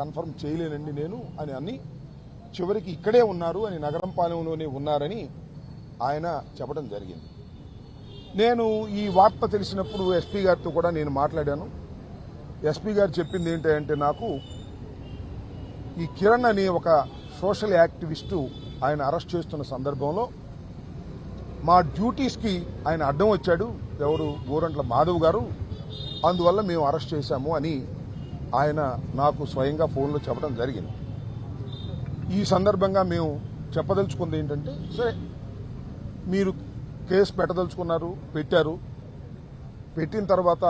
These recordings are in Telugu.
కన్ఫర్మ్ చేయలేనండి నేను అని చివరికి ఇక్కడే ఉన్నారు అని నగరంపాలెంలోనే ఉన్నారని ఆయన చెప్పడం జరిగింది. నేను ఈ వార్త తెలిసినప్పుడు ఎస్పీ గారితో కూడా నేను మాట్లాడాను. ఎస్పీ గారు చెప్పింది ఏంటంటే, నాకు ఈ కిరణ్ అనే ఒక సోషల్ యాక్టివిస్టు ఆయన అరెస్ట్ చేస్తున్న సందర్భంలో మా డ్యూటీస్కి ఆయన అడ్డం వచ్చాడు, ఎవరు గోరంట్ల మాధవ్ గారు, అందువల్ల మేము అరెస్ట్ చేశాము అని ఆయన నాకు స్వయంగా ఫోన్లో చెప్పడం జరిగింది. ఈ సందర్భంగా మేము చెప్పదలుచుకుంది ఏంటంటే, సరే మీరు కేసు పెట్టదలుచుకున్నారు, పెట్టిన తర్వాత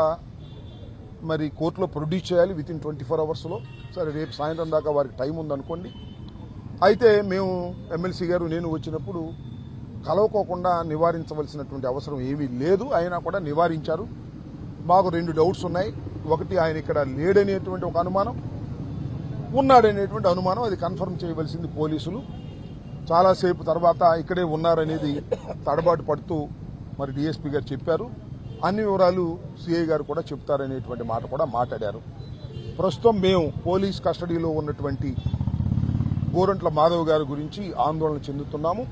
మరి కోర్టులో ప్రొడ్యూస్ చేయాలి విత్ ఇన్ 24 అవర్స్లో. సరే రేపు సాయంత్రం దాకా వారికి టైం ఉందనుకోండి. అయితే మేము ఎమ్మెల్సీ గారు నేను వచ్చినప్పుడు కలవకోకుండా నివారించవలసినటువంటి అవసరం ఏమీ లేదు, అయినా కూడా నివారించారు. మాకు 2 డౌట్స్ ఉన్నాయి. ఒకటి, ఆయన ఇక్కడ లేడనేటువంటి ఒక అనుమానం, ఉన్నాడనేటువంటి అనుమానం. అది కన్ఫర్మ్ చేయవలసింది పోలీసులు. చాలాసేపు తర్వాత ఇక్కడే ఉన్నారనేది తడబాటు పడుతూ మరి డీఎస్పీ గారు చెప్పారు. అన్ని వివరాలు సిఐ గారు కూడా చెప్తారనేటువంటి మాట కూడా మాట్లాడారు. ప్రస్తుతం మేము పోలీస్ కస్టడీలో ఉన్నటువంటి గోరంట్ల మాధవ్ గారి గురించి ఆందోళన చెందుతున్నాము.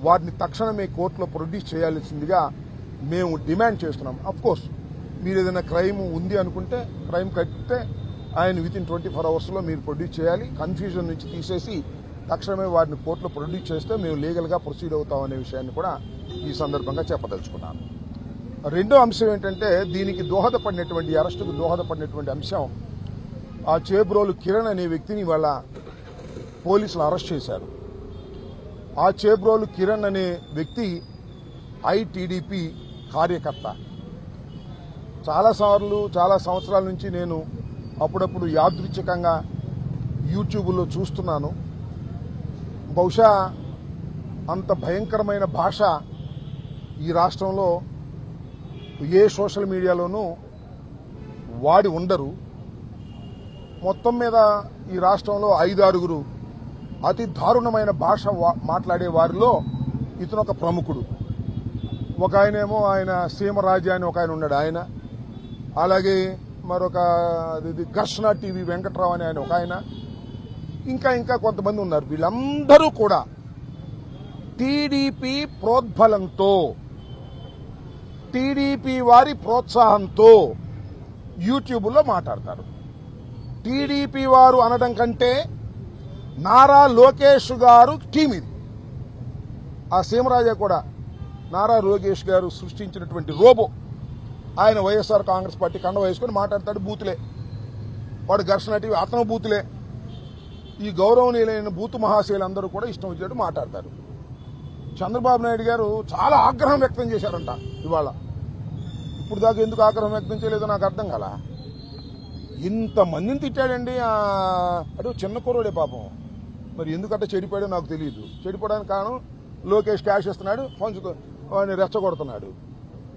వారిని తక్షణమే కోర్టులో ప్రొడ్యూస్ చేయాల్సిందిగా మేము డిమాండ్ చేస్తున్నాం. అఫ్కోర్స్ మీరు ఏదైనా క్రైమ్ ఉంది అనుకుంటే, క్రైమ్ కట్టితే ఆయన విత్ ఇన్ 24 అవర్స్లో మీరు ప్రొడ్యూస్ చేయాలి. కన్ఫ్యూజన్ నుంచి తీసేసి తక్షణమే వారిని కోర్టులో ప్రొడ్యూస్ చేస్తే మేము లీగల్గా ప్రొసీడ్ అవుతామనే విషయాన్ని కూడా ఈ సందర్భంగా చెప్పదలుచుకున్నాను. రెండో అంశం ఏంటంటే, దీనికి దోహదపడినటువంటి, అరెస్టుకు దోహదపడినటువంటి అంశం, ఆ చేబ్రోలు కిరణ్ అనే వ్యక్తిని వాళ్ళ పోలీసులు అరెస్ట్ చేశారు. ఆ చేబ్రోలు కిరణ్ అనే వ్యక్తి ఐటీడీపీ కార్యకర్త. చాలా సంవత్సరాల నుంచి నేను అప్పుడప్పుడు యాదృచ్ఛికంగా యూట్యూబ్లో చూస్తున్నాను. బహుశా అంత భయంకరమైన భాష ఈ రాష్ట్రంలో ఏ సోషల్ మీడియాలోనూ వాడి ఉండరు. మొత్తం మీద ఈ రాష్ట్రంలో 5-6 అతి దారుణమైన భాష మాట్లాడే వారిలో ఇతను ఒక ప్రముఖుడు. ఒక ఆయనేమో ఆయన సీమరాజా అని ఒక ఆయన ఉన్నాడు, ఆయన. అలాగే మరొక ఘర్షణ టీవీ వెంకట్రావు అని ఆయన ఒక ఆయన, ఇంకా కొంతమంది ఉన్నారు. వీళ్ళందరూ కూడా టీడీపీ ప్రోద్బలంతో, టీడీపీ వారి ప్రోత్సాహంతో యూట్యూబ్లో మాట్లాడతారు. టీడీపీ వారు అనడం కంటే నారా లోకేష్ గారు టీం ఇది. ఆ సీమరాజా కూడా నారా లోకేష్ గారు సృష్టించినటువంటి రోబో. ఆయన వైఎస్ఆర్ కాంగ్రెస్ పార్టీ కండ వేసుకుని మాట్లాడతాడు, బూతులే. వాడు ఘర్షణ టీవీ, అతను బూతులే. ఈ గౌరవనీయులైన బూతు మహాశయులందరూ కూడా ఇష్టం వచ్చినట్టు మాట్లాడతారు. చంద్రబాబు నాయుడు గారు చాలా ఆగ్రహం వ్యక్తం చేశారంట ఇవాళ. ఇప్పుడు దాకా ఎందుకు ఆగ్రహం వ్యక్తం చేయలేదో నాకు అర్థం కాల. ఇంతమందిని తిట్టాడండి. అటు చిన్న కుర్రోడే పాపం. మరి ఎందుకంటే చెడిపోయాడో నాకు తెలియదు. చెడిపోవడానికి కారణం లోకేష్ క్యాష్ ఇస్తున్నాడు, వాడిని రెచ్చగొడుతున్నాడు.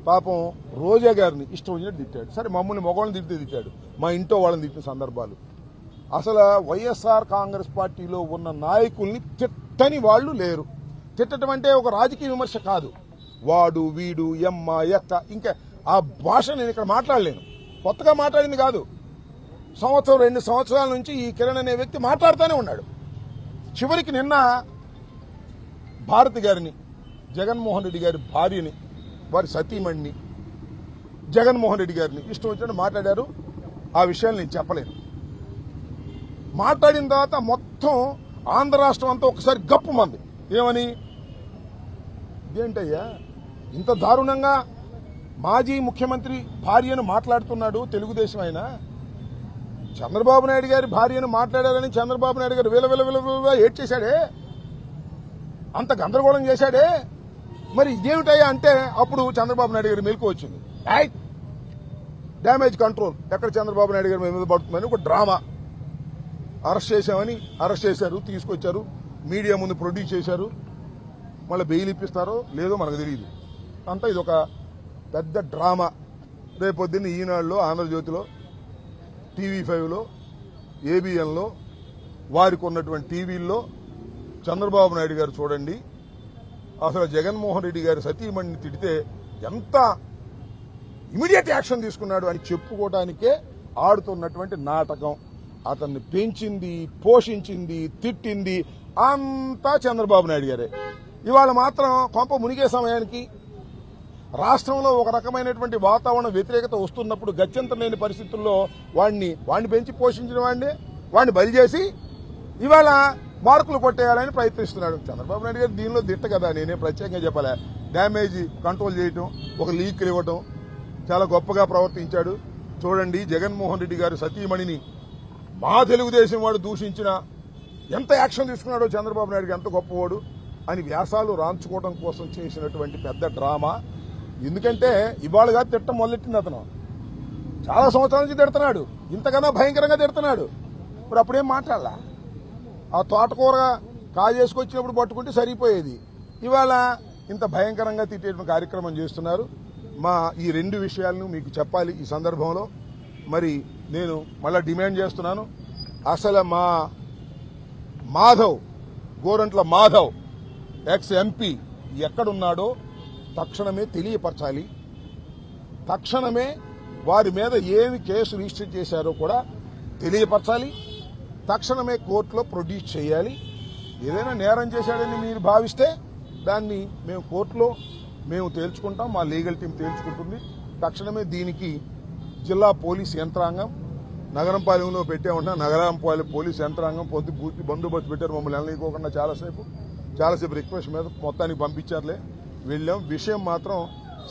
పాపం రోజా గారిని ఇష్టం వచ్చినట్టు తిట్టాడు. సరే, మమ్మల్ని మగవాళ్ళని తిట్టాడు, మా ఇంట్లో వాళ్ళని తిట్టిన సందర్భాలు. అసలు వైఎస్ఆర్ కాంగ్రెస్ పార్టీలో ఉన్న నాయకుల్ని తిట్టని వాళ్ళు లేరు. తిట్టడం అంటే ఒక రాజకీయ విమర్శ కాదు. వాడు, వీడు, ఎమ్మ, ఎక్క, ఇంకా ఆ భాష నేను ఇక్కడ మాట్లాడలేను. కొత్తగా మాట్లాడింది కాదు. 1-2 సంవత్సరాల నుంచి ఈ కిరణ్ అనే వ్యక్తి మాట్లాడుతూనే ఉన్నాడు. చివరికి నిన్న భారతి గారిని, జగన్మోహన్ రెడ్డి గారి భార్యని, వారి సతీమణిని, జగన్మోహన్ రెడ్డి గారిని ఇష్టం వచ్చినట్టు మాట్లాడారు. ఆ విషయాలు నేను చెప్పలేను. మాట్లాడిన తర్వాత మొత్తం ఆంధ్ర రాష్ట్రం అంతా ఒకసారి గప్పు మంది. ఏమని, ఇదేంటయ్యా ఇంత దారుణంగా మాజీ ముఖ్యమంత్రి భార్యను మాట్లాడుతున్నాడు తెలుగుదేశం ఆయన. చంద్రబాబు నాయుడు గారి భార్యను మాట్లాడారని చంద్రబాబు నాయుడు గారు విల ఏడ్ చేశాడే, అంత గందరగోళం చేశాడే. మరి ఇదేమిటయ్యా అంటే అప్పుడు చంద్రబాబు నాయుడు గారి మెలకు వచ్చింది. డ్యామేజ్ కంట్రోల్ ఎక్కడ చంద్రబాబు నాయుడు గారి మీద పడుతుందని ఒక డ్రామా. అరెస్ట్ చేశారు, తీసుకొచ్చారు, మీడియా ముందు ప్రొడ్యూస్ చేశారు. మళ్ళీ బెయిల్ ఇప్పిస్తారో లేదో మనకు తెలియదు. అంతా ఇదొక పెద్ద డ్రామా. రేపొద్దున్న ఈనాడులో, ఆంధ్రజ్యోతిలో, TV5లో, ABNలో, వారికి ఉన్నటువంటి టీవీల్లో చంద్రబాబు నాయుడు గారు చూడండి, అసలు జగన్మోహన్ రెడ్డి గారి సతీమణిని తిడితే ఎంత ఇమీడియట్ యాక్షన్ తీసుకున్నాడు అని చెప్పుకోవడానికే ఆడుతున్నటువంటి నాటకం. అతన్ని పెంచింది, పోషించింది, తిట్టింది అంతా చంద్రబాబు నాయుడు గారే. ఇవాళ మాత్రం కొంప మునిగే సమయానికి రాష్ట్రంలో ఒక రకమైనటువంటి వాతావరణ వ్యతిరేకత వస్తున్నప్పుడు గత్యంతరం లేని పరిస్థితుల్లో వాడిని పెంచి పోషించిన వాడిని బలి చేసి ఇవాళ మార్కులు కొట్టేయాలని ప్రయత్నిస్తున్నాడు చంద్రబాబు నాయుడు గారు. దీనిలో దిట్ట కదా, నేనే ప్రత్యేకంగా చెప్పలే. డ్యామేజ్ కంట్రోల్ చేయటం, ఒక లీక్లు ఇవ్వటం చాలా గొప్పగా ప్రవర్తించాడు. చూడండి, జగన్మోహన్ రెడ్డి గారు సతీమణిని మా తెలుగుదేశం వాడు దూషించిన ఎంత యాక్షన్ తీసుకున్నాడో చంద్రబాబు నాయుడు ఎంత గొప్పవాడు అని వ్యాసాలు రాంచుకోవడం కోసం చేసినటువంటి పెద్ద డ్రామా. ఎందుకంటే ఇవాళగా తిట్టం మొదలెట్టింది అతను. చాలా సంవత్సరాల నుంచి తిడుతున్నాడు, ఇంతకన్నా భయంకరంగా తిడుతున్నాడు. ఇప్పుడు అప్పుడేం మాట్లాడలా. ఆ తోటకూర కాజేసుకొచ్చినప్పుడు పట్టుకుంటే సరిపోయేది. ఇవాళ ఇంత భయంకరంగా తిట్టేటువంటి కార్యక్రమం చేస్తున్నారు. ఈ రెండు విషయాలను మీకు చెప్పాలి ఈ సందర్భంలో. మరి నేను మళ్ళా డిమాండ్ చేస్తున్నాను, అసలు మా గోరంట్ల మాధవ్ ఎక్స్ ఎంపీ ఎక్కడున్నాడో తక్షణమే తెలియపరచాలి. తక్షణమే వారి మీద ఏమి కేసు రిజిస్టర్ చేశారో కూడా తెలియపరచాలి. తక్షణమే కోర్టులో ప్రొడ్యూస్ చేయాలి. ఏదైనా నేరం చేశాడని మీరు భావిస్తే దాన్ని మేము కోర్టులో తేల్చుకుంటాం, మా లీగల్ టీం తేల్చుకుంటుంది. తక్షణమే దీనికి జిల్లా పోలీస్ యంత్రాంగం, నగరంపాలెంలో పెట్టామన్నా నగరంపాలెం పోలీస్ యంత్రాంగం పూర్తి బందోబస్తు పెట్టారు. మమ్మల్ని వెళ్ళనికోకుండా చాలాసేపు రిక్వెస్ట్ మీద మొత్తానికి పంపించారులే, వెళ్ళాం. విషయం మాత్రం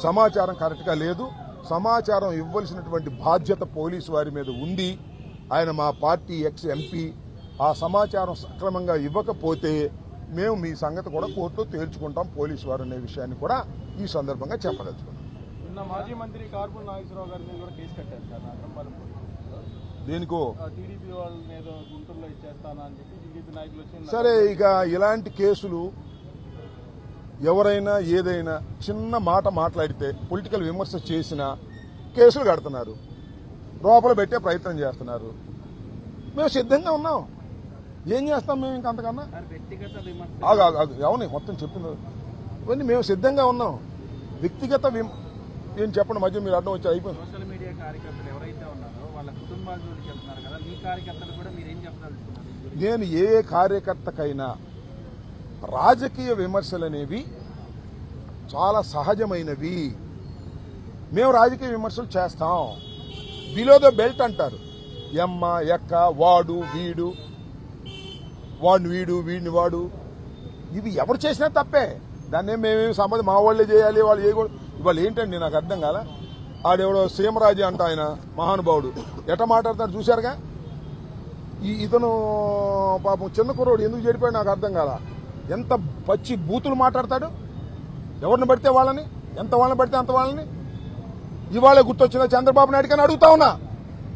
సమాచారం కరెక్ట్గా లేదు. సమాచారం ఇవ్వాల్సినటువంటి బాధ్యత పోలీసు వారి మీద ఉంది. ఆయన మా పార్టీ ఎక్స్ ఎంపీ. ఆ సమాచారం సక్రమంగా ఇవ్వకపోతే మేము మీ సంగతి కూడా కోర్టులో తేల్చుకుంటాం పోలీసు వారు అనే విషయాన్ని కూడా ఈ సందర్భంగా చెప్పదలుచుకున్నాం. మాజీ మంత్రి కార్బన్ నాగేశ్వరరావు గారి మీద కూడా కేసు కట్టారు సార్ నగరంపాలెం పోలీసులు. దేనికో టీడీపీ వాళ్ళ మీద గుంటూరులో ఇచ్చేస్తానా అని చెప్పి టీడీపీ నాయకులు వచ్చి. సరే, ఇక ఇలాంటి కేసులు ఎవరైనా ఏదైనా చిన్న మాట మాట్లాడితే పొలిటికల్ విమర్శ చేసినా కేసులు కడుతున్నారు, లోపల పెట్టే ప్రయత్నం చేస్తున్నారు. మేము సిద్ధంగా ఉన్నాం. ఏం చేస్తాం మేము ఇంకా అంతకన్నా? అవును, మొత్తం చెప్పింది ఇవన్నీ మేము సిద్ధంగా ఉన్నాం. వ్యక్తిగత ఏం చెప్పండి, మధ్య మీరు అర్థం వచ్చి అయిపోయింది. సోషల్ మీడియా కార్యకర్తలు ఎవరైతే ఉన్నారో వాళ్ళ కుటుంబాలకు చెప్తున్నారు కదా, మీ కార్యకర్తలు కూడా మీరు ఏం చెప్పదలుచుకున్నారు? నేను ఏ కార్యకర్తకైనా రాజకీయ విమర్శలు అనేవి చాలా సహజమైనవి. మేము రాజకీయ విమర్శలు చేస్తాం. బిలో ద బెల్ట్ అంటారు. ఎమ్మ ఎక్క వాడు వీడు, వాడిని వీడు వీడిని వాడు, ఇవి ఎవరు చేసినా తప్పే. దాన్ని మేమేమి సంబంధం మా వాళ్ళే చేయాలి, వాళ్ళు చేయకూడదు. ఇవాళ ఏంటండి నాకు అర్థం కాల. ఆడెవడో సీమరాజు అంట, ఆయన మహానుభావుడు ఎట మాట్లాడతాడు చూశారుగా. ఇతను పాపం చిన్న కుర్రోడు ఎందుకు చెడిపోయాడు నాకు అర్థం కాల. ఎంత పచ్చి బూతులు మాట్లాడతాడు. ఎవరిని పడితే వాళ్ళని, ఎంత వాళ్ళని పడితే అంత వాళ్ళని. ఇవాళ గుర్తొచ్చిన చంద్రబాబు నాయుడు కానీ అడుగుతా ఉన్నా,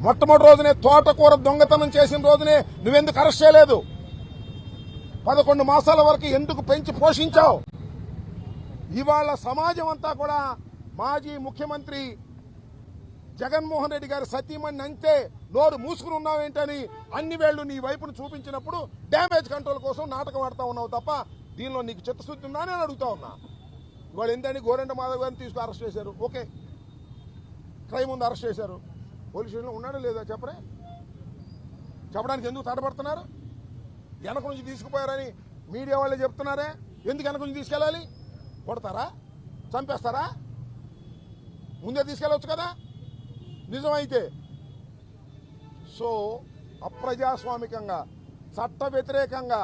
మొట్టమొదటి రోజునే తోటకూర దొంగతనం చేసిన రోజునే నువ్వెందుకు అరెస్ట్ చేయలేదు? 11 మాసాల వరకు ఎందుకు పెంచి పోషించావు? ఇవాళ సమాజం అంతా కూడా మాజీ ముఖ్యమంత్రి జగన్మోహన్ రెడ్డి గారి సతీమణి అంతే నోరు మూసుకుని ఉన్నావేంటని అన్ని వేళ్లు నీ వైపును చూపించినప్పుడు డ్యామేజ్ కంట్రోల్ కోసం నాటకం ఆడుతా ఉన్నావు తప్ప దీనిలో నీకు చిత్తశుద్ధి ఉందా అని అడుగుతా ఉన్నా. ఇవాళ ఏంటని గోరంట మాధవ్ గారిని తీసుకుని అరెస్ట్ చేశారు. ఓకే, క్రైమ్ ఉంది, అరెస్ట్ చేశారు. పోలీస్ స్టేషన్లో ఉన్నాడో లేదా చెప్పరే? చెప్పడానికి ఎందుకు తడబడుతున్నారు? వెనక నుంచి తీసుకుపోయారని మీడియా వాళ్ళే చెప్తున్నారే. ఎందుకు వెనక నుంచి తీసుకెళ్ళాలి? కొడతారా? చంపేస్తారా? ముందే తీసుకెళ్ళవచ్చు కదా నిజమైతే. సో అప్రజాస్వామికంగా, చట్ట వ్యతిరేకంగా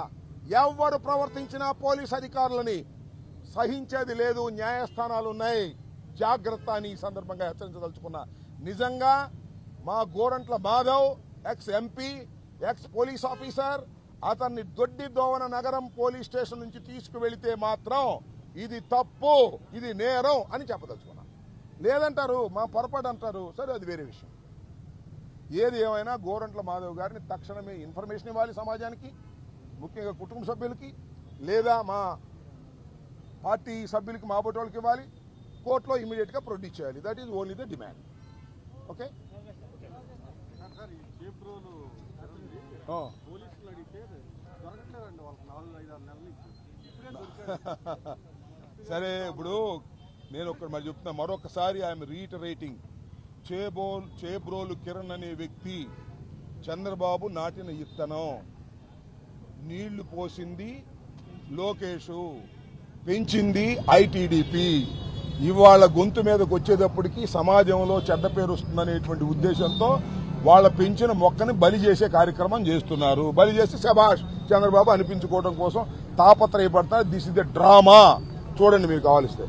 ఎవరు ప్రవర్తించినా పోలీస్ అధికారులని సహించేది లేదు. న్యాయస్థానాలు ఉన్నాయి, జాగ్రత్త అని ఈ సందర్భంగా హెచ్చరించదలుచుకున్నా. నిజంగా మా Gorantla Madhav ex MP, X police officer, అతన్ని దొడ్డి దోవన నగరం పోలీస్ స్టేషన్ నుంచి తీసుకువెళితే మాత్రం ఇది తప్పు, ఇది నేరం అని చెప్పదలుచుకున్నా. లేదంటారు మా పొరపాటు అంటారు, సరే అది వేరే విషయం. ఏది ఏమైనా గోరంట్ల మాధవ్ గారిని తక్షణమే ఇన్ఫర్మేషన్ ఇవ్వాలి సమాజానికి, ముఖ్యంగా కుటుంబ సభ్యులకి, లేదా మా పార్టీ సభ్యులకి, మా బోటి వాళ్ళకి ఇవ్వాలి. కోర్టులో ఇమీడియట్గా ప్రొడ్యూస్ చేయాలి. That is only the demand. Okay, సరే. ఇప్పుడు నేను మరి చెప్తున్నా మరొకసారి, ఐఎమ్ రీటరేటింగ్, చేబ్రోలు కిరణ్ అనే వ్యక్తి చంద్రబాబు నాటిన ఇత్తనం, నీళ్లు పోసింది లోకేషు, పెంచింది ఐటీడీపీ. ఇవాళ గొంతు మీదకి వచ్చేటప్పటికి సమాజంలో చెడ్డ పేరు వస్తుందనేటువంటి ఉద్దేశంతో వాళ్ళ పెంచిన మొక్కని బలి చేసే కార్యక్రమం చేస్తున్నారు. బలి చేసి శభాష్ చంద్రబాబు అనిపించుకోవడం కోసం తాపత్రయపడతారు. This is the drama. చూడండి మీరు కావాలిస్తే.